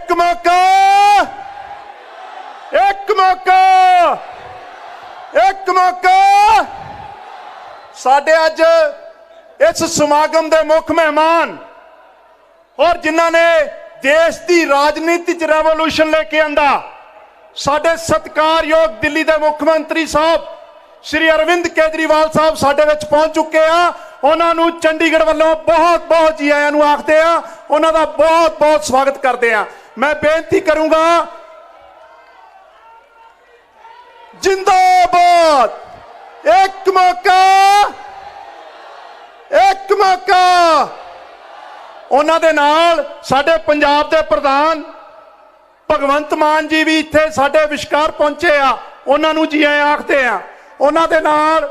एक मौका, एक मौका, एक मौका। साडे अज इस समागम के मुख मेहमान और जिन्हों ने देश की राजनीति च रेवोल्यूशन लेके आंदा साडे सत्कारयोग दिल्ली के मुख्यमंत्री साहब श्री अरविंद केजरीवाल साहब साडे विच पहुंच चुके हैं। उन्होंने चंडीगढ़ वालों बहुत बहुत जी आयां नूं आखदे हैं, उन्हों बहुत बहुत स्वागत करते हैं। मैं बेनती करूंगा, जिंदाबाद, एक मौका, एक मौका। उन्हां दे नाल साडे पंजाब दे प्रधान भगवंत मान जी भी इत्थे साडे विशकार पहुंचे आ, उन्हां नूं जी आयां आखदे आ। उन्हां दे नाल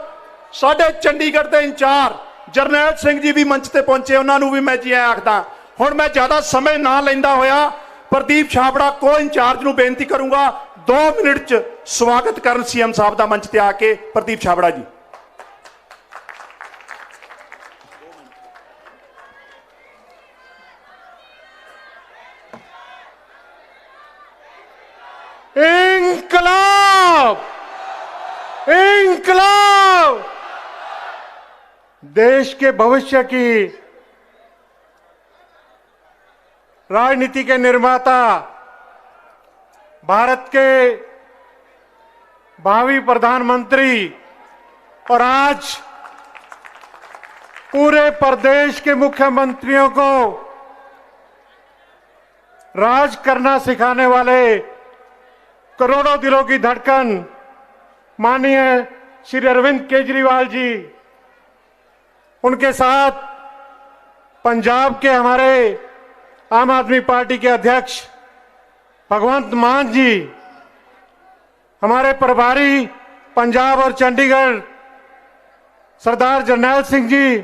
साडे चंडीगढ़ दे इंचार्ज जरनैल सिंह जी भी मंच ते पहुंचे, उन्हां नूं भी मैं जी आयां आखदा। हुण मैं ज्यादा समय ना लैंदा होया प्रदीप छाबड़ा को इंचार्ज नूं बेनती करूंगा 2 मिनट च स्वागत करन सीएम साहब दा मंच ते आके। प्रदीप छाबड़ा जी। इंकलाब, इंकलाब। देश के भविष्य की राजनीति के निर्माता, भारत के भावी प्रधानमंत्री और आज पूरे प्रदेश के मुख्यमंत्रियों को राज करना सिखाने वाले करोड़ों दिलों की धड़कन माननीय श्री अरविंद केजरीवाल जी, उनके साथ पंजाब के हमारे आम आदमी पार्टी के अध्यक्ष भगवंत मान जी, हमारे प्रभारी पंजाब और चंडीगढ़ सरदार जरनैल सिंह जी,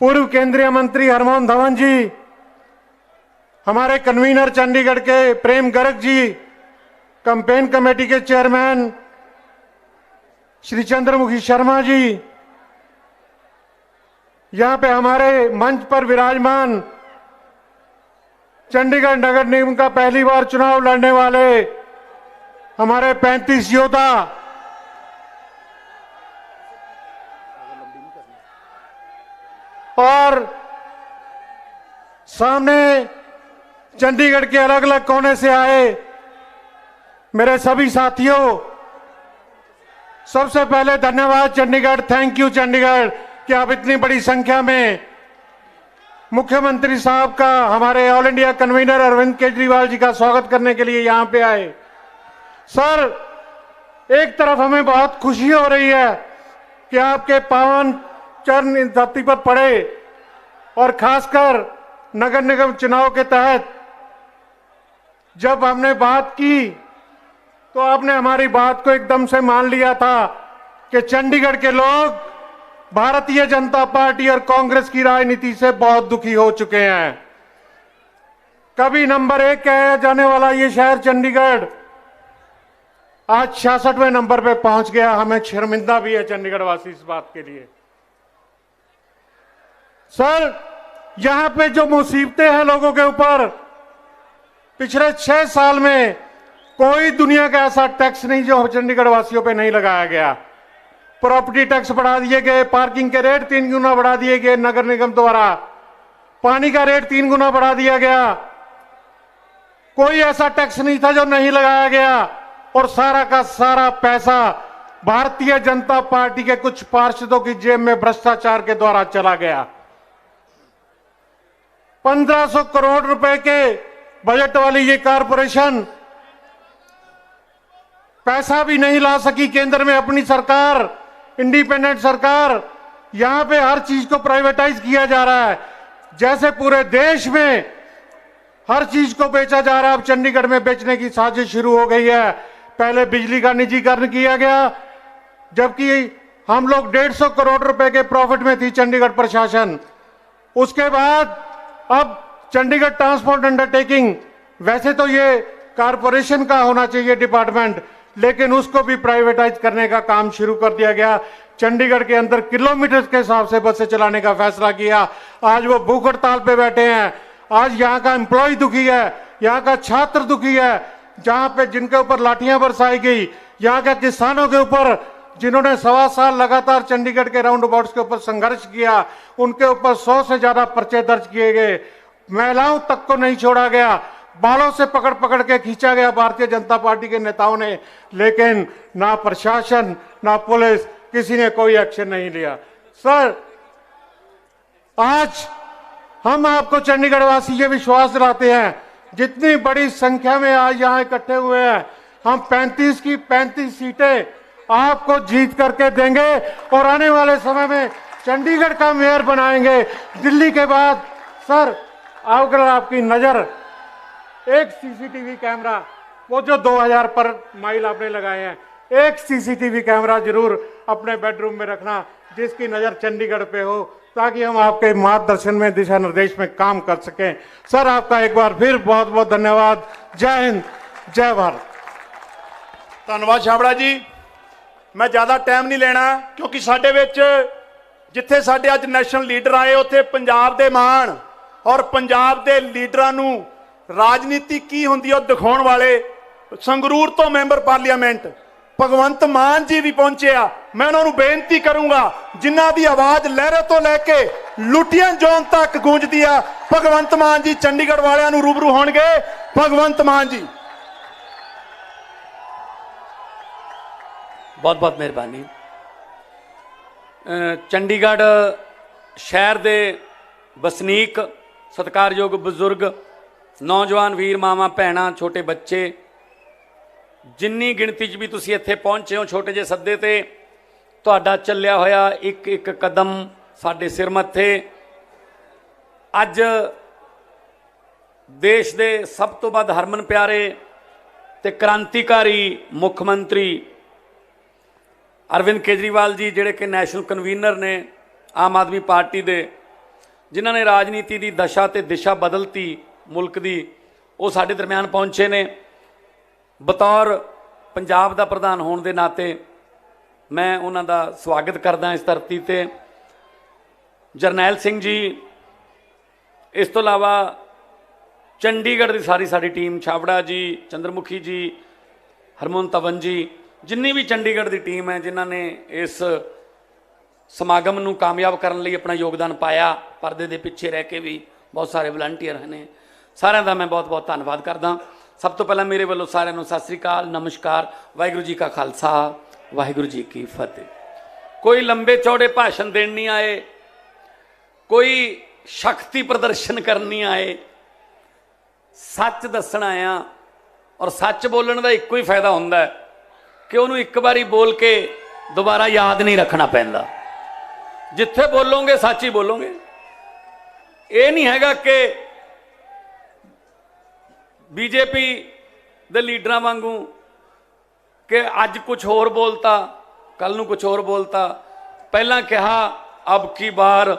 पूर्व केंद्रीय मंत्री हरमोहन धवन जी, हमारे कन्वीनर चंडीगढ़ के प्रेम गर्ग जी, कैंपेन कमेटी के चेयरमैन श्री चंद्रमुखी शर्मा जी, यहां पे हमारे मंच पर विराजमान चंडीगढ़ नगर निगम का पहली बार चुनाव लड़ने वाले हमारे 35 योद्धा, और सामने चंडीगढ़ के अलग अलग कोने से आए मेरे सभी साथियों, सबसे पहले धन्यवाद चंडीगढ़, थैंक यू चंडीगढ़ कि आप इतनी बड़ी संख्या में मुख्यमंत्री साहब का, हमारे all India convener Arvind Kejriwal ji का स्वागत करने के लिए यहां पे आए। सर, एक तरफ हमें बहुत खुशी हो रही है कि आपके पावन चरण इस धरती पर पड़े और खासकर नगर निगम चुनाव के तहत जब हमने बात की तो आपने हमारी बात को एकदम से मान लिया था कि चंडीगढ़ के लोग भारतीय जनता पार्टी और कांग्रेस की राजनीति से बहुत दुखी हो चुके हैं। कभी नंबर 1 कहा जाने वाला ये शहर चंडीगढ़ आज 66वें नंबर पे पहुंच गया। हमें शर्मिंदा भी है चंडीगढ़ वासी इस बात के लिए। सर, यहां पे जो मुसीबतें हैं लोगों के ऊपर, पिछले 6 साल में कोई दुनिया का ऐसा टैक्स नहीं जो चंडीगढ़ वासियों पे नहीं लगाया गया। प्रॉपर्टी टैक्स बढ़ा दिए गए, पार्किंग के रेट 3 गुना बढ़ा दिए गए नगर निगम द्वारा, पानी का रेट 3 गुना बढ़ा दिया गया। कोई ऐसा टैक्स नहीं था जो नहीं लगाया गया और सारा का सारा पैसा भारतीय जनता पार्टी के कुछ पार्षदों की जेब में भ्रष्टाचार के द्वारा चला गया। 1500 करोड़ रुपए के बजट वाली ये कारपोरेशन पैसा भी नहीं ला सकी। केंद्र में अपनी सरकार, इंडिपेंडेंट सरकार, यहां पे हर चीज को प्राइवेटाइज किया जा रहा है। जैसे पूरे देश में हर चीज को बेचा जा रहा है, अब चंडीगढ़ में बेचने की साजिश शुरू हो गई है। पहले बिजली का निजीकरण किया गया, जबकि हम लोग 150 करोड़ रुपए के प्रॉफिट में थी चंडीगढ़ प्रशासन। उसके बाद अब चंडीगढ़ ट्रांसपोर्ट अंडरटेकिंग, वैसे तो ये कारपोरेशन का होना चाहिए डिपार्टमेंट, लेकिन उसको भी प्राइवेटाइज करने का काम शुरू कर दिया गया। चंडीगढ़ के अंदर किलोमीटर के हिसाब से बसें चलाने का फैसला किया। आज वो भूख हड़ताल पे बैठे हैं। आज यहाँ का एम्प्लॉय दुखी है, यहाँ का छात्र दुखी है, जहाँ पे जिनके ऊपर लाठियां बरसाई गई, यहाँ के किसानों के ऊपर जिन्होंने 1.25 साल लगातार चंडीगढ़ के राउंड अबाउट्स के ऊपर संघर्ष किया, उनके ऊपर 100 से ज्यादा पर्चे दर्ज किए गए। महिलाओं तक को नहीं छोड़ा गया, बालों से पकड़ पकड़ के खींचा गया भारतीय जनता पार्टी के नेताओं ने, लेकिन ना प्रशासन ना पुलिस किसी ने कोई एक्शन नहीं लिया। सर, आज हम आपको चंडीगढ़ वासी ये विश्वास दिलाते हैं, जितनी बड़ी संख्या में आज यहाँ इकट्ठे हुए हैं, हम 35 की 35 सीटें आपको जीत करके देंगे और आने वाले समय में चंडीगढ़ का मेयर बनाएंगे। दिल्ली के बाद सर, अगर आपकी नजर एक सीसीटीवी कैमरा, वो जो 2000 पर माइल आपने लगाए हैं, एक सीसीटीवी कैमरा जरूर अपने बेडरूम में रखना जिसकी नजर चंडीगढ़ पे हो, ताकि हम आपके मार्गदर्शन में, दिशा निर्देश में काम कर सकें। सर, आपका एक बार फिर बहुत बहुत धन्यवाद। जय हिंद, जय भारत। धन्यवाद छाबड़ा जी। मैं ज़्यादा टाइम नहीं लेना, क्योंकि साडे विच जिथे साडे अज नैशनल लीडर आए, उत्थे पंजाब दे मान और पंजाब दे लीडरां नूं राजनीति की हुंदी है दिखाउण वाले संगरूर तो मैंबर पार्लीमेंट भगवंत मान जी भी पहुंचे आ। मैं उन्होंने बेनती करूंगा, जिन्हां दी आवाज लहरे तो लैके लुटियन जोन तक गूंजदी आ, भगवंत मान जी चंडीगढ़ वालियां नूं रूबरू होणगे। भगवंत मान जी, बहुत बहुत मेहरबानी। चंडीगढ़ शहर दे वसनीक, सत्कारयोग बजुर्ग, नौजवान वीर मावां भैणां, छोटे बच्चे, जिन्नी गिणती च भी तुसीं इत्थे पहुंचे हो, छोटे जे सद्दे ते तुहाडा चलिया होया एक एक कदम साडे सिर मत्थे। अज देश दे सब तो वध हरमन प्यारे ते क्रांतिकारी मुख्यमंत्री अरविंद केजरीवाल जी, जिहड़े कि नैशनल कन्वीनर ने आम आदमी पार्टी दे, जिन्हां ने राजनीति की दशा ते दिशा बदलती मुल्क दी, वो साडे दरम्यान पहुंचे ने। बतौर पंजाब दा प्रधान होने के नाते मैं उन्हां दा स्वागत करदा इस धरती ते। जरनैल सिंह जी, इस तो इलावा चंडीगढ़ की सारी साडी टीम, छाबड़ा जी, चंद्रमुखी जी, हरमोहन तवन जी, जिन्नी भी चंडीगढ़ की टीम है, जिन्हां ने इस समागम नूं कामयाब करने लई अपना योगदान पाया, परदे दे पिछे रह के भी बहुत सारे वलंटियर ने, सारिਆਂ ਦਾ मैं बहुत बहुत धन्यवाद करदा। सब तो पहला मेरे वालों सारिਆਂ ਨੂੰ सत श्री अकाल, नमस्कार, वाहिगुरू जी का खालसा, वाहिगुरू जी की फतेह। कोई लंबे चौड़े भाषण देण नहीं आए, कोई शक्ति प्रदर्शन करनी नहीं आए, सच दसण आया। और सच बोलण का इक्को ही फायदा हुंदा है कि उन्होंने एक बारी बोल के दोबारा याद नहीं रखना पैंदा। जिथे बोलोगे सच ही बोलोगे। ये नहीं हैगा कि बीजेपी दे लीडर वांगू कि अज कुछ होर बोलता, कल नू कुछ होर बोलता। पहला कहा अब की बार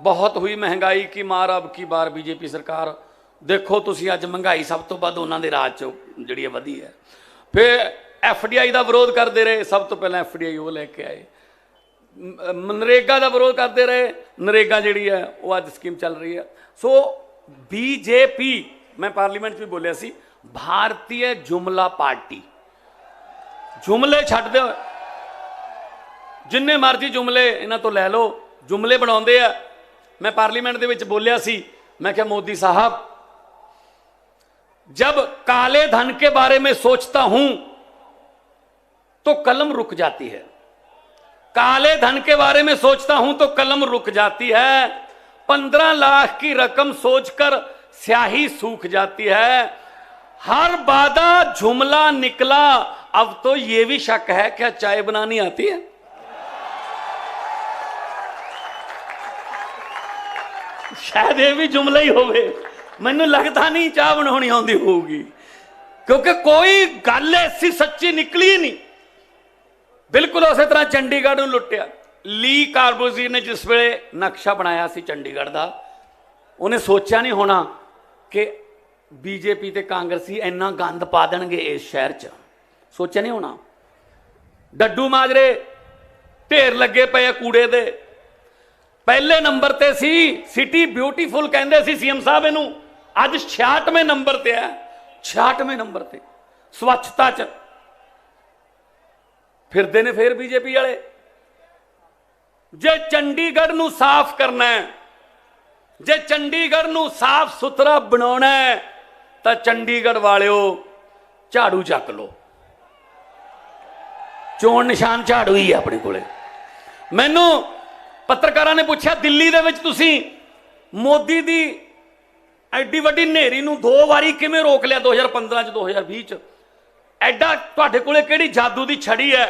बहुत हुई महंगाई की मार, अब की बार बीजेपी सरकार। देखो तुसी अज महंगाई सब तो वध उन्हां दे राज चों जिहड़ी वधी है। फिर FDI का विरोध करते रहे, सब तो पहले FDI वो लैके आए। मनरेगा का विरोध करते रहे, नरेगा जिहड़ी है वो अज स्कीम चल रही है। सो बीजेपी, मैं पार्लीमेंट भी बोलिया सी, भारतीय जुमला पार्टी। जुमले छड्ड दो, जिन्ने मर्जी जुमले इन्हां तो लै लो, जुमले बनाउंदे आ। मैं पार्लीमेंट दे विच बोलिया सी, मैं क्या मोदी साहब, जब काले धन के बारे में सोचता हूं तो कलम रुक जाती है। काले धन के बारे में सोचता हूं तो कलम रुक जाती है। 15 लाख की रकम सोचकर स्याही सूख जाती है। हर वादा जुमला निकला, अब तो यह भी शक है क्या चाय बनानी आती है। शायद ये भी जुमला ही होवे, मैनू लगता नहीं चाह बनानी आती होगी, क्योंकि कोई गल ऐसी सच्ची निकली ही नहीं। बिल्कुल उस तरह चंडीगढ़ नूं लुटिया। ली कार्बोजीर ने जिस वेले नक्शा बनाया सी चंडीगढ़ का, उन्हें सोचा नहीं होना कि बीजेपी ते कांग्रेसी इन्ना गंद पा देणगे इस शहर च। सोचा नहीं होना। डड्डू माजरे ढेर लगे पे कूड़े दे, पहले नंबर ते सी सिटी ब्यूटीफुल कहंदे सी सीएम साहब इनू, अज 66वें नंबर ते है। 66वें नंबर ते स्वच्छता च फिरदे ने फिर बीजेपी वाले। जे चंडीगढ़ नू साफ करना है, जे चंडीगढ़ नू साफ सुथरा बनाना है, तो चंडीगढ़ वालिओ झाड़ू चक लो। चोण निशान झाड़ू ही है अपने कोले। मैनू पत्रकारां ने पूछा, दिल्ली दे विच तुसीं मोदी दी एडी वड्डी नेरी नू 2 वारी किवें रोक लिया, 2015 च 2020 च? एडा तुहाडे कोले किहड़ी जादू दी छड़ी है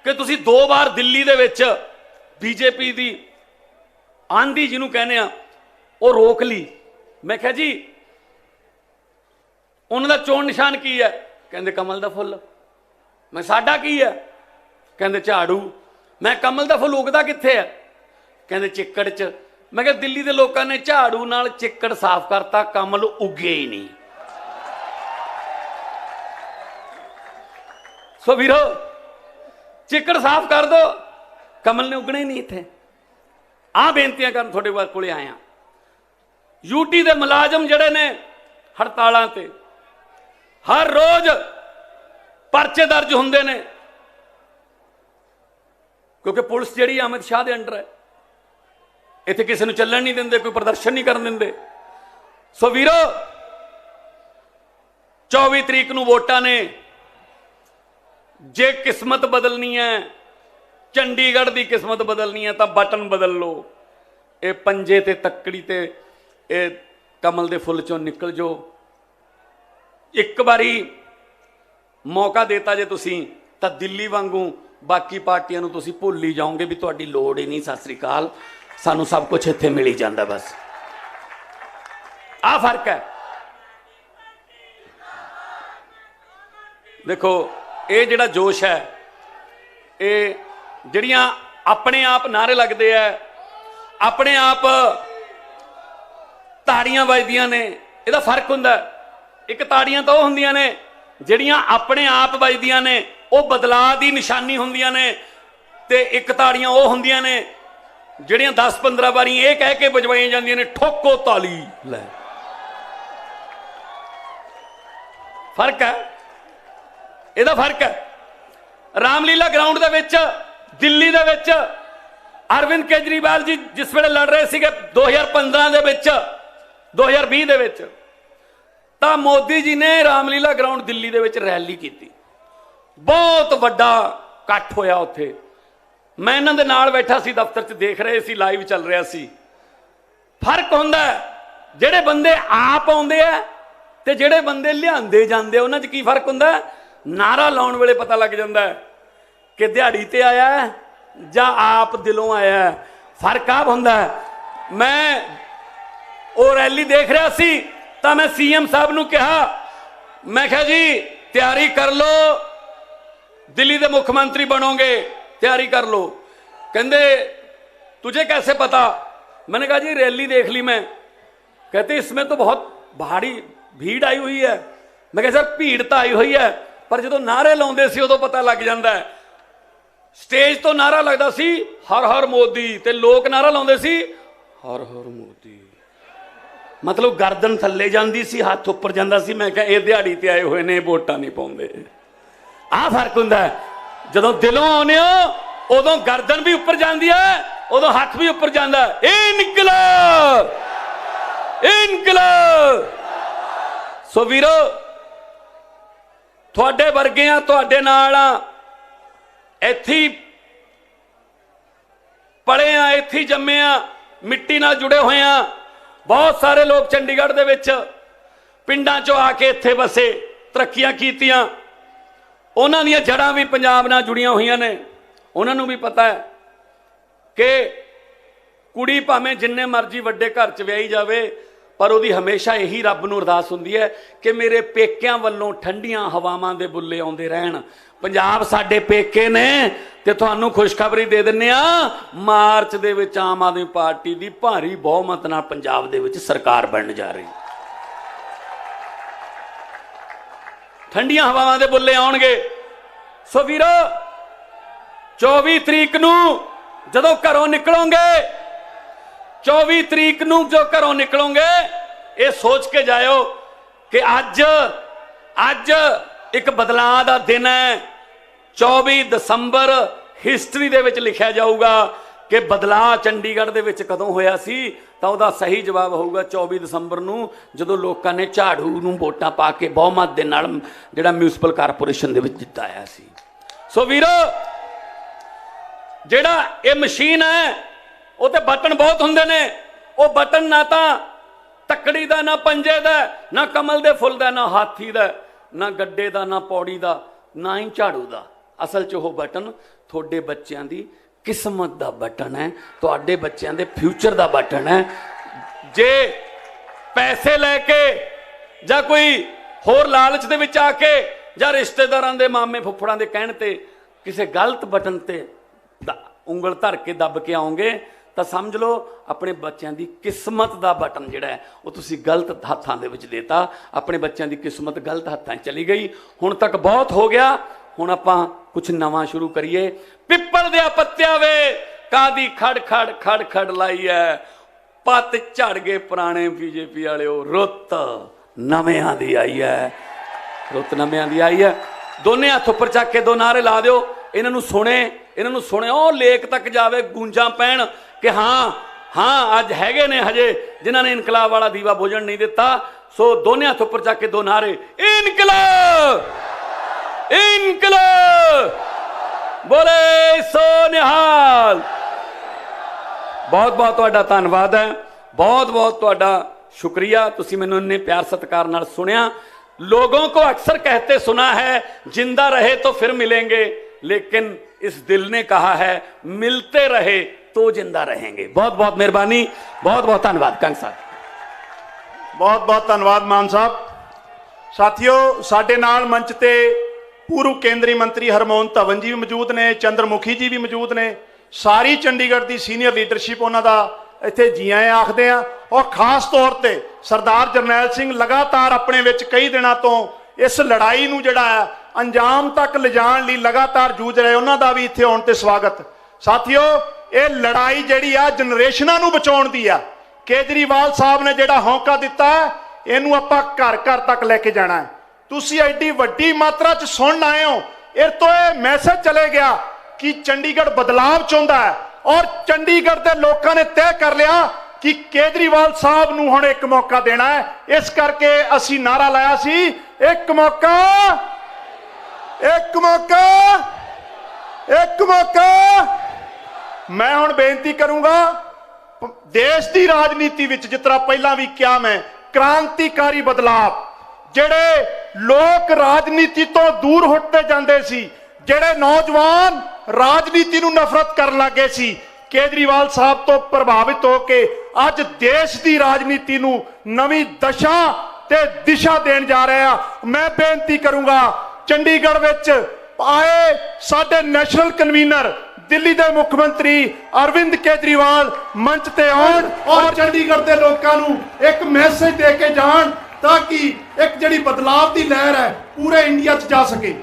कि तुसीं 2 बार दिल्ली दे विच बीजेपी दी आंधी जिन्हों कहने आ वो रोक ली? मैं कहा जी उन्होंने चोण निशान की है? कहते कमल दा फुल। मैं साडा की है? कहते झाड़ू। मैं कमल दा फुल उगदा कित्थे है? कहते चिक्कड़ च। मैं कहा दिल्ली के लोगों ने झाड़ू नाल चिक्कड़ साफ करता, कमल उगे ही नहीं। सो वीरो चिक्कड़ साफ कर दो, कमल ने उगने ही नहीं थे। आ बेनतियां कर थोड़े को आया। यूटी के मुलाजम जड़े ने हड़तालों ते हर रोज परचे दर्ज होंगे ने, क्योंकि पुलिस जी अमित शाह के अंडर है। इत्थे किसी को चलन नहीं देंगे, कोई प्रदर्शन नहीं करन देंगे। सो वीरो 24 तरीक नूं वोटां ने, जे किस्मत बदलनी है, चंडीगढ़ की किस्मत बदलनी है, तो बटन बदल लो। ये पंजे ते तकड़ी ते ये कमल दे फुल चों निकल जो। एक बारी मौका देता जे तुसीं, तां दिल्ली वांगू बाकी पार्टियां नूं तुसीं भुल ही जाओगे भी तुहाडी लोड़ ही नहीं। सत श्री अकाल, सानू सब कुछ इत्थे मिल ही जांदा। बस आ फर्क है। देखो ये जिहड़ा जोश है, ये जिहड़ियां अपने आप नारे लगते हैं, अपने आप ताड़ियां बजदियां ने, इहदा फर्क हुंदा। एक ताड़ियां तो हुंदियां ने जिहड़ियां अपने आप बजदियां ने, वो बदलाव की निशानी हुंदियां ने, ते एक ताड़ियां वो हुंदियां ने जिहड़ियां 10-15 बारी ये कह के बजवाई जांदियां ने, ठोको ताली। लै फर्क है, इहदा फर्क है। रामलीला ग्राउंड दे विच दिल्ली दे विच अरविंद केजरीवाल जी जिस वेले लड़ रहे थे 2015 दे विच 2020 दे विच, तां मोदी जी ने रामलीला ग्राउंड दिल्ली दे विच रैली की। बहुत वड्डा इकट्ठ होया उत्थे। मैं इन्हां दे नाल बैठा सी, दफ्तर च देख रहे सी, लाइव चल रहा सी। फर्क हुंदा जिहड़े बंदे आप आउंदे आ ते जिहड़े बंदे लिआंदे जांदे, उन्हां च की फर्क हुंदा? नारा लाउण वेले पता लग जांदा है कि दिहाड़ी ते आया है जां आप दिलों आया है। फर्क आप हुंदा है। मैं वो रैली देख रहा सी, तां मैं सीएम साहब नूं कहा, मैं कहा जी तैयारी कर लो, दिल्ली के मुख्यमंत्री बनोगे, तैयारी कर लो। कहते तुझे कैसे पता? मैंने कहा जी रैली देख ली मैं। कहते इसमें तो बहुत भारी भीड़ आई हुई है। मैं कहा सर भीड़ तो आई हुई है, पर जो नारे लाउंदे सी उदों पता लग जाता है। स्टेज तो नारा लगता सी हर हर मोदी, ते लोग नारा लाउंदे सी हर हर मोदी, मतलब गर्दन थल्ले जाती सी, हाथ उपर जाता सी। मैं कहा ये दिहाड़ी ते आए हुए ने, वोटां नहीं पाउंदे। आ फर्क हुंदा है। जदों दिलों आउंदे हो उदों गर्दन भी उपर जाती है, उदों हाथ भी उपर जाता है। इनकलाब इनकलाब। सो वीरो थोड़े वर्गियां थोड़े नाल इत्थे पले आ, इत्थे जम्मे आ, मिट्टी नाल जुड़े हुए हैं। बहुत सारे लोग चंडीगढ़ दे विच पिंडां चों आके इत्थे बसे, तरक्कियां कीतियां, उन्हां दीयां जड़ां भी पंजाब नाल जुड़ियां हुई ने। उन्हां नूं भी पता है कि कुड़ी भावें जिन्ने मर्जी वड्डे घर च विआही जावे, पर उहदी हमेशा यही रब नूं अरदास हुंदी है कि मेरे पेकियां वल्लों ठंडियां हवावां दे बुल्ले आउंदे रहण। पंजाब साडे पेके ने, ते तुहानूं खुशखबरी दे दिंदे आ, मार्च दे विच आम आदमी पार्टी दी भारी बहुमत नाल पंजाब दे विच सरकार बनन जा रही। ठंडियां हवावां दे बुल्ले आउणगे। सो वीरो 24 तरीक नूं जदों घरों निकलोगे 24 तरीक नूं जो घरों निकलोगे ये सोच के जाओ कि अज अज एक बदलाव का दिन है। 24 दसंबर हिस्टरी दे विच लिखा जाऊगा कि बदलाव चंडीगढ़ दे विच कदों होया सी, तो उहदा सही जवाब होगा 24 दसंबर नूं जदों लोकां ने झाड़ू नूं वोटां पा के बहुमत दे नाल जिहड़ा म्यूनसिपल कारपोरेशन दे विच जिताया सी। सो वीरो जिहड़ा ये मशीन है वो तो बटन बहुत हुंदे ने, वो बटन ना तो तकड़ी दा, ना पंजे दा, ना कमल दे फुल दा, ना हाथी दा, ना गड्डे दा, ना पौड़ी दा, ना ही झाड़ू दा। असल च वो बटन थोड़े बच्चों की किस्मत दा बटन है, तुहाडे बच्चों के फ्यूचर दा बटन है। जे पैसे लैके या कोई होर लालच दे विच आके या रिश्तेदारां दे मामे फुफड़ां दे कहण ते किसी गलत बटन ते उंगल धर के दब के आओगे तो समझ लो अपने बच्चों की किस्मत का बटन जिहड़ा है वो तुसी गलत हाथों दे विच देता, अपने बच्चों की किस्मत गलत हाथों चली गई। हुण तक बहुत हो गया, हुण आपां कुछ नवां शुरू करिए। पिपल दे पत्तिया वे कादी खड़ खड़ खड़ खड़ लाई है, पत झड़ गए पुराने बीजेपी वाले, रुत नवियां दी आई है, रुत नवियां दी आई है। दोने हथ उपर चक के दो नारे ला दिओ, इन्हां नूं सुणे ओ लेक तक जावे गूंजां पैण कि हाँ हाँ अज हैगे ने हजे जिन्होंने इनकलाब वाला दीवा बुझण नहीं दिता। सो दोने हथ उपर चक के दो नारे, इनकलाब इनकलाब, बोले सो निहाल। बहुत बहुत तुहाडा धन्नवाद है, बहुत बहुत तुहाडा शुक्रिया, तुसी मैनूं इन्ने प्यार सत्कार नाल सुनिया। लोगों को अक्सर कहते सुना है जिंदा रहे तो फिर मिलेंगे, लेकिन इस दिल ने कहा है मिलते रहे तो जिंदा रहेंगे। बहुत बहुत मेहरबानी, बहुत बहुत धन्यवाद कंग साहब, बहुत बहुत धन्यवाद मान साहब। साथियों साडे नाल मंच ते पूर्व केंद्रीय मंत्री हरमोहन धवन जी भी मौजूद ने, चंद्रमुखी जी भी मौजूद ने, सारी चंडीगढ़ की सीनियर लीडरशिप उन्हों का इत्थे जी आए आखते हैं। और खास तौर पर सरदार जरनैल सिंह लगातार अपने विच कई दिनों तो इस लड़ाई नूं जिहड़ा है अंजाम तक लिजाण लई लगातार जूझ रहे, उन्हों का भी इत्थे आउण ते स्वागत। साथियों ये लड़ाई जिहड़ी आ जनरेशनां नूं बचाउण दी आ। केजरीवाल साहब ने जिहड़ा हौंका दिता है इहनूं आपां घर घर तक लैके जाना है। तुसीं एडी वड्डी मात्रा च सुण आए हो, इस तो यह मैसेज चले गया कि चंडीगढ़ बदलाव चाहुंदा है और चंडीगढ़ के लोगों ने तय कर लिया कि केजरीवाल साहब नूं हुण एक मौका देना है। इस करके असीं नारा लाया सी, एक मौका एक मौका एक मौका। मैं हुण बेनती करूंगा देश की राजनीति विच जिस तरह पहला भी क्या मैं क्रांतिकारी बदलाव, जेड़े लोग राजनीति तो दूर हटते जाते सी, जेड़े नौजवान राजनीति नूं नफरत करन लगे सी, केजरीवाल साहब तो प्रभावित होके अज देश की राजनीति नूं नवीं दशा ते दिशा देण जा रहे हैं। मैं बेनती करूंगा चंडीगढ़ विच आए साडे नैशनल कन्वीनर दिल्ली के मुख्यमंत्री अरविंद केजरीवाल मंच ते आउण और चंडीगढ़ के लोगों नूं एक मैसेज दे के जाण ताकि एक जिहड़ी बदलाव की लहर है पूरे इंडिया च जा सके।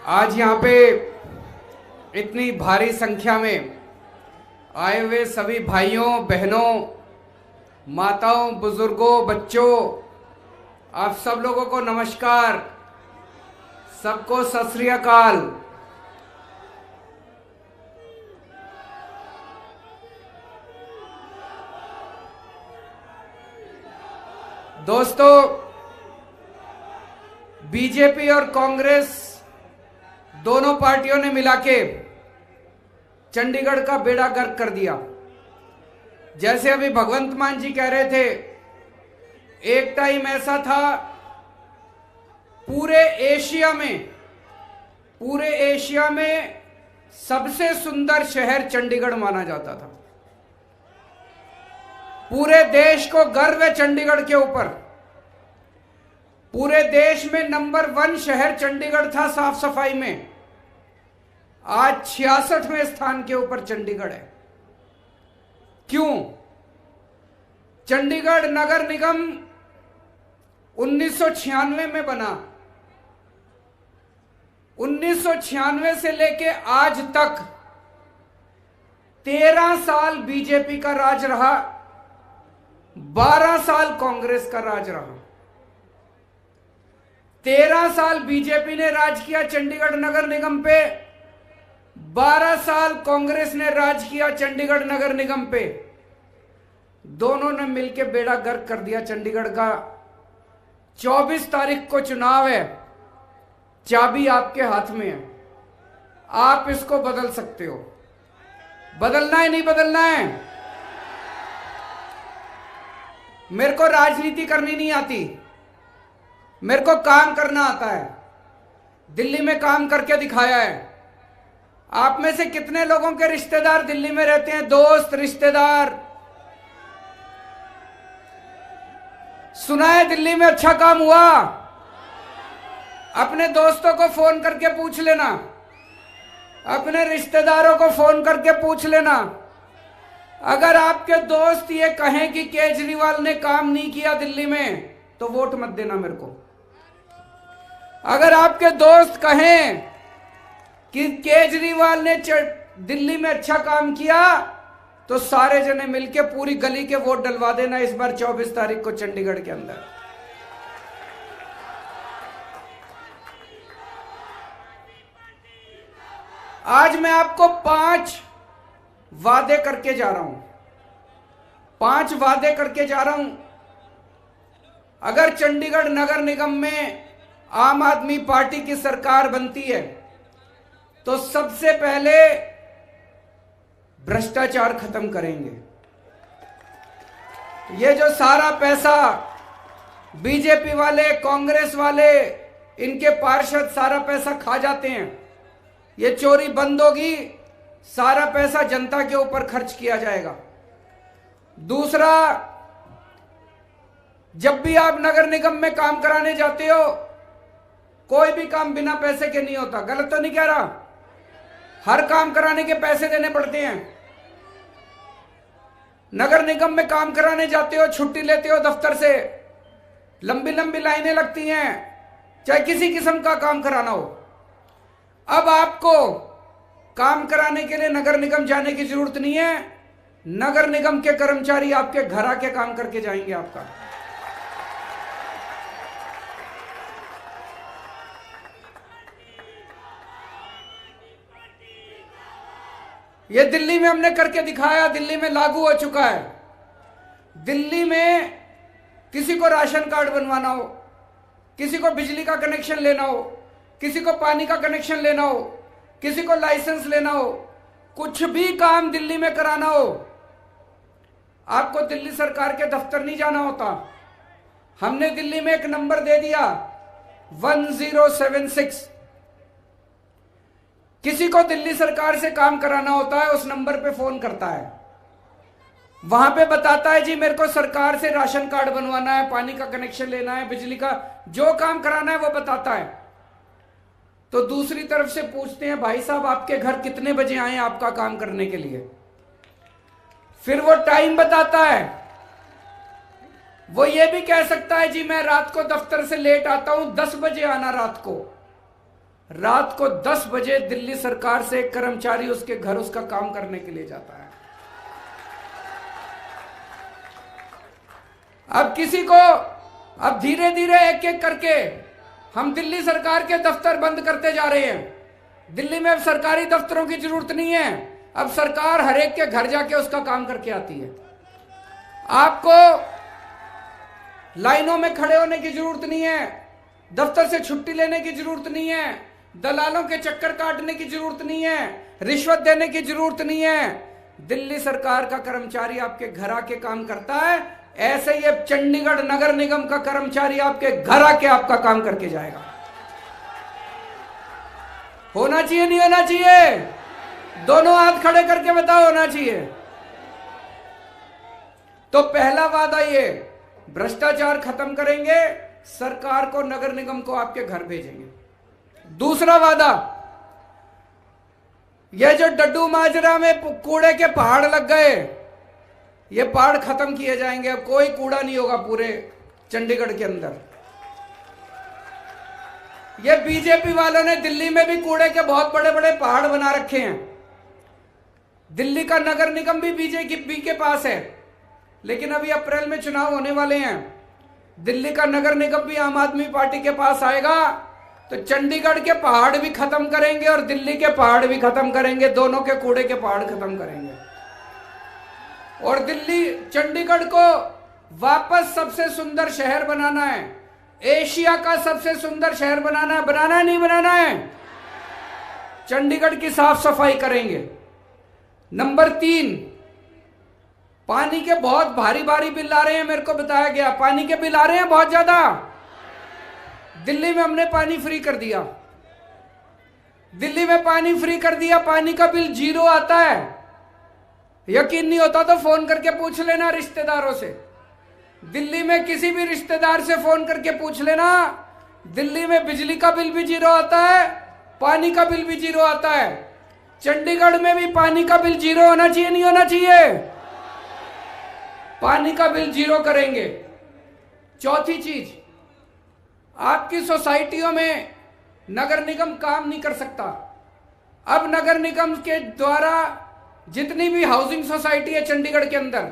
आज यहाँ पे इतनी भारी संख्या में आए हुए सभी भाइयों बहनों, माताओं, बुजुर्गों, बच्चों, आप सब लोगों को नमस्कार, सबको सत श्री अकाल। दोस्तों, बीजेपी और कांग्रेस दोनों पार्टियों ने मिलाके चंडीगढ़ का बेड़ा गर्क कर दिया। जैसे अभी भगवंत मान जी कह रहे थे, एक टाइम ऐसा था पूरे एशिया में सबसे सुंदर शहर चंडीगढ़ माना जाता था। पूरे देश को गर्व है चंडीगढ़ के ऊपर। पूरे देश में नंबर 1 शहर चंडीगढ़ था साफ सफाई में। आज 66वें स्थान के ऊपर चंडीगढ़ है। क्यों? चंडीगढ़ नगर निगम 1996 में बना। 1996 से लेके आज तक 13 साल बीजेपी का राज रहा, 12 साल कांग्रेस का राज रहा। 13 साल बीजेपी ने राज किया चंडीगढ़ नगर निगम पे, 12 साल कांग्रेस ने राज किया चंडीगढ़ नगर निगम पे। दोनों ने मिलकर बेड़ा गर्क कर दिया चंडीगढ़ का। 24 तारीख को चुनाव है, चाबी आपके हाथ में है, आप इसको बदल सकते हो। बदलना है नहीं बदलना है? मेरे को राजनीति करनी नहीं आती, मेरे को काम करना आता है। दिल्ली में काम करके दिखाया है। आप में से कितने लोगों के रिश्तेदार दिल्ली में रहते हैं? दोस्त, रिश्तेदार? सुना है दिल्ली में अच्छा काम हुआ? अपने दोस्तों को फोन करके पूछ लेना, अपने रिश्तेदारों को फोन करके पूछ लेना। अगर आपके दोस्त ये कहें कि केजरीवाल ने काम नहीं किया दिल्ली में, तो वोट मत देना मेरे को। अगर आपके दोस्त कहें कि केजरीवाल ने दिल्ली में अच्छा काम किया, तो सारे जने मिलके पूरी गली के वोट डलवा देना इस बार 24 तारीख को चंडीगढ़ के अंदर। आज मैं आपको 5 वादे करके जा रहा हूं, 5 वादे करके जा रहा हूं। अगर चंडीगढ़ नगर निगम में आम आदमी पार्टी की सरकार बनती है, तो सबसे पहले भ्रष्टाचार खत्म करेंगे। ये जो सारा पैसा बीजेपी वाले, कांग्रेस वाले, इनके पार्षद सारा पैसा खा जाते हैं, ये चोरी बंद होगी। सारा पैसा जनता के ऊपर खर्च किया जाएगा। दूसरा, जब भी आप नगर निगम में काम कराने जाते हो, कोई भी काम बिना पैसे के नहीं होता। गलत तो नहीं कह रहा? हर काम कराने के पैसे देने पड़ते हैं। नगर निगम में काम कराने जाते हो, छुट्टी लेते हो दफ्तर से, लंबी लंबी लाइनें लगती हैं, चाहे किसी किस्म का काम कराना हो। अब आपको काम कराने के लिए नगर निगम जाने की जरूरत नहीं है। नगर निगम के कर्मचारी आपके घर आके काम करके जाएंगे आपका। ये दिल्ली में हमने करके दिखाया, दिल्ली में लागू हो चुका है। दिल्ली में किसी को राशन कार्ड बनवाना हो, किसी को बिजली का कनेक्शन लेना हो, किसी को पानी का कनेक्शन लेना हो, किसी को लाइसेंस लेना हो, कुछ भी काम दिल्ली में कराना हो, आपको दिल्ली सरकार के दफ्तर नहीं जाना होता। हमने दिल्ली में एक नंबर दे दिया 1076। किसी को दिल्ली सरकार से काम कराना होता है, उस नंबर पे फोन करता है, वहां पे बताता है जी मेरे को सरकार से राशन कार्ड बनवाना है, पानी का कनेक्शन लेना है, बिजली का जो काम कराना है वो बताता है। तो दूसरी तरफ से पूछते हैं भाई साहब आपके घर कितने बजे आए आपका काम करने के लिए, फिर वो टाइम बताता है। वो ये भी कह सकता है जी मैं रात को दफ्तर से लेट आता हूं, 10 बजे आना। रात को 10 बजे दिल्ली सरकार से एक कर्मचारी उसके घर उसका काम करने के लिए जाता है। अब किसी को, अब धीरे धीरे एक एक करके हम दिल्ली सरकार के दफ्तर बंद करते जा रहे हैं। दिल्ली में अब सरकारी दफ्तरों की जरूरत नहीं है, अब सरकार हर एक के घर जाके उसका काम करके आती है। आपको लाइनों में खड़े होने की जरूरत नहीं है, दफ्तर से छुट्टी लेने की जरूरत नहीं है, दलालों के चक्कर काटने की जरूरत नहीं है, रिश्वत देने की जरूरत नहीं है। दिल्ली सरकार का कर्मचारी आपके घर आके काम करता है, ऐसे ही अब चंडीगढ़ नगर निगम का कर्मचारी आपके घर आके आपका काम करके जाएगा। होना चाहिए नहीं होना चाहिए? दोनों हाथ खड़े करके बताओ, होना चाहिए। तो पहला वादा ये, भ्रष्टाचार खत्म करेंगे, सरकार को, नगर निगम को आपके घर भेजेंगे। दूसरा वादा, ये जो डड्डू माजरा में कूड़े के पहाड़ लग गए, ये पहाड़ खत्म किए जाएंगे। अब कोई कूड़ा नहीं होगा पूरे चंडीगढ़ के अंदर। ये बीजेपी वालों ने दिल्ली में भी कूड़े के बहुत बड़े बड़े पहाड़ बना रखे हैं। दिल्ली का नगर निगम भी बीजेपी के पास है, लेकिन अभी अप्रैल में चुनाव होने वाले हैं। दिल्ली का नगर निगम भी आम आदमी पार्टी के पास आएगा तो चंडीगढ़ के पहाड़ भी खत्म करेंगे और दिल्ली के पहाड़ भी खत्म करेंगे, दोनों के कूड़े के पहाड़ खत्म करेंगे। और दिल्ली चंडीगढ़ को वापस सबसे सुंदर शहर बनाना है, एशिया का सबसे सुंदर शहर बनाना है। बनाना है नहीं बनाना है? चंडीगढ़ की साफ सफाई करेंगे। नंबर 3, पानी के बहुत भारी भारी बिल आ रहे हैं। मेरे को बताया गया पानी के बिल आ रहे हैं बहुत ज्यादा। दिल्ली में हमने पानी फ्री कर दिया। दिल्ली में पानी फ्री कर दिया, पानी का बिल 0 आता है। यकीन नहीं होता तो फोन करके पूछ लेना रिश्तेदारों से। दिल्ली में किसी भी रिश्तेदार से फोन करके पूछ लेना, दिल्ली में बिजली का बिल भी 0 आता है, पानी का बिल भी 0 आता है। चंडीगढ़ में भी पानी का बिल 0 होना चाहिए, नहीं होना चाहिए? पानी का बिल 0 करेंगे। चौथी चीज, आपकी सोसाइटियों में नगर निगम काम नहीं कर सकता। अब नगर निगम के द्वारा जितनी भी हाउसिंग सोसाइटी है चंडीगढ़ के अंदर,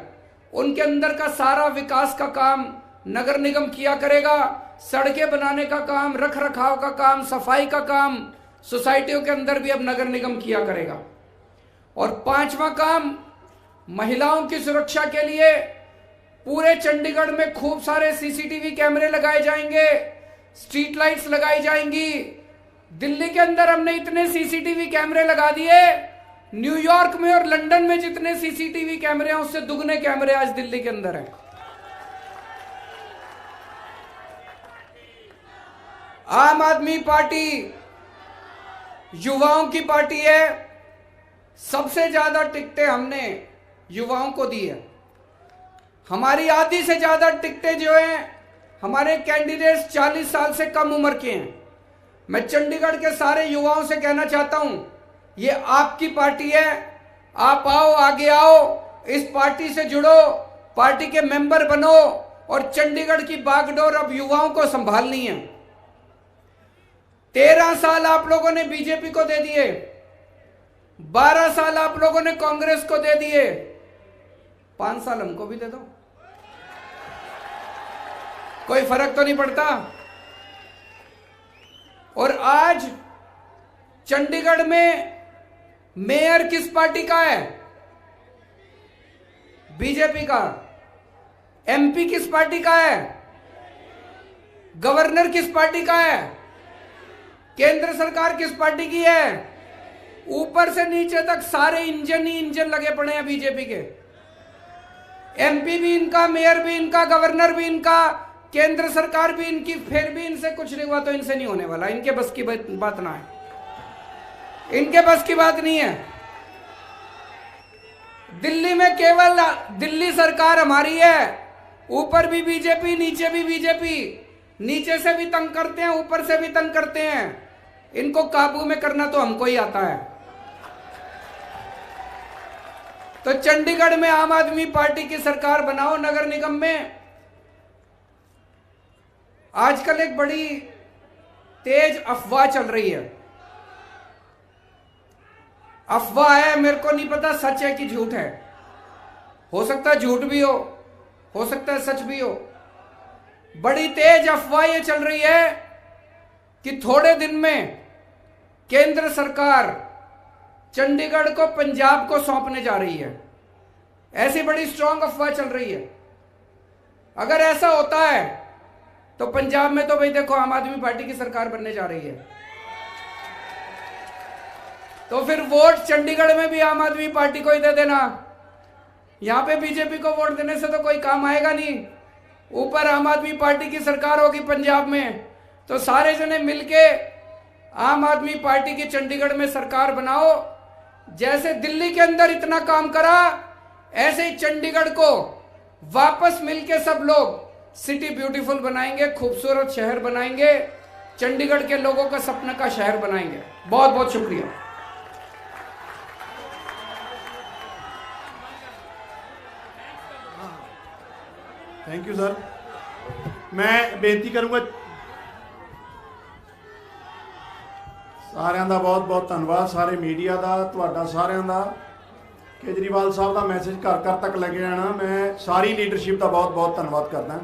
उनके अंदर का सारा विकास का काम नगर निगम किया करेगा। सड़कें बनाने का काम, रख रखाव का काम, सफाई का काम सोसाइटियों के अंदर भी अब नगर निगम किया करेगा। और 5वां काम, महिलाओं की सुरक्षा के लिए पूरे चंडीगढ़ में खूब सारे सीसीटीवी कैमरे लगाए जाएंगे, स्ट्रीट लाइट्स लगाई जाएंगी। दिल्ली के अंदर हमने इतने सीसीटीवी कैमरे लगा दिए, न्यूयॉर्क में और लंदन में जितने सीसीटीवी कैमरे हैं उससे दुगने कैमरे आज दिल्ली के अंदर हैं। आम आदमी पार्टी युवाओं की पार्टी है। सबसे ज्यादा टिकटें हमने युवाओं को दी है। हमारी आधी से ज्यादा टिकटें जो हैं हमारे कैंडिडेट्स 40 साल से कम उम्र के हैं। मैं चंडीगढ़ के सारे युवाओं से कहना चाहता हूं, ये आपकी पार्टी है, आप आओ, आगे आओ, इस पार्टी से जुड़ो, पार्टी के मेंबर बनो और चंडीगढ़ की बागडोर अब युवाओं को संभालनी है। 13 साल आप लोगों ने बीजेपी को दे दिए, 12 साल आप लोगों ने कांग्रेस को दे दिए, 5 साल हमको भी दे दो, कोई फर्क तो नहीं पड़ता। और आज चंडीगढ़ में मेयर किस पार्टी का है? बीजेपी का। एमपी किस पार्टी का है? गवर्नर किस पार्टी का है? केंद्र सरकार किस पार्टी की है? ऊपर से नीचे तक सारे इंजन ही इंजन लगे पड़े हैं बीजेपी के। एमपी भी इनका, मेयर भी इनका, गवर्नर भी इनका, केंद्र सरकार भी इनकी। फिर भी इनसे कुछ नहीं हुआ तो इनसे नहीं होने वाला। इनके बस की बात ना है, इनके बस की बात नहीं है। दिल्ली में केवल दिल्ली सरकार हमारी है, ऊपर भी बीजेपी, नीचे भी बीजेपी। नीचे से भी तंग करते हैं, ऊपर से भी तंग करते हैं। इनको काबू में करना तो हमको ही आता है। तो चंडीगढ़ में आम आदमी पार्टी की सरकार बनाओ नगर निगम में। आजकल एक बड़ी तेज अफवाह चल रही है। अफवाह है, मेरे को नहीं पता सच है कि झूठ है। हो सकता है झूठ भी हो सकता है सच भी हो। बड़ी तेज अफवाह ये चल रही है कि थोड़े दिन में केंद्र सरकार चंडीगढ़ को पंजाब को सौंपने जा रही है। ऐसी बड़ी स्ट्रांग अफवाह चल रही है। अगर ऐसा होता है तो पंजाब में तो भाई देखो आम आदमी पार्टी की सरकार बनने जा रही है, तो फिर वोट चंडीगढ़ में भी आम आदमी पार्टी को ही दे देना। यहां पे बीजेपी को वोट देने से तो कोई काम आएगा नहीं। ऊपर आम आदमी पार्टी की सरकार होगी पंजाब में, तो सारे जने मिलके आम आदमी पार्टी की चंडीगढ़ में सरकार बनाओ। जैसे दिल्ली के अंदर इतना काम करा, ऐसे ही चंडीगढ़ को वापस मिलके सब लोग सिटी ब्यूटीफुल बनाएंगे, खूबसूरत शहर बनाएंगे, चंडीगढ़ के लोगों का सपने का शहर बनाएंगे। बहुत बहुत शुक्रिया। Thank you sir. मैं बेनती करूंगा साਰਿਆਂ ਦਾ बहुत बहुत धन्यवाद सारे मीडिया का ਤੁਹਾਡਾ ਸਾਰਿਆਂ ਦਾ। केजरीवाल साहब का मैसेज घर घर तक लगे जाना। मैं सारी लीडरशिप का बहुत बहुत धन्यवाद करदा।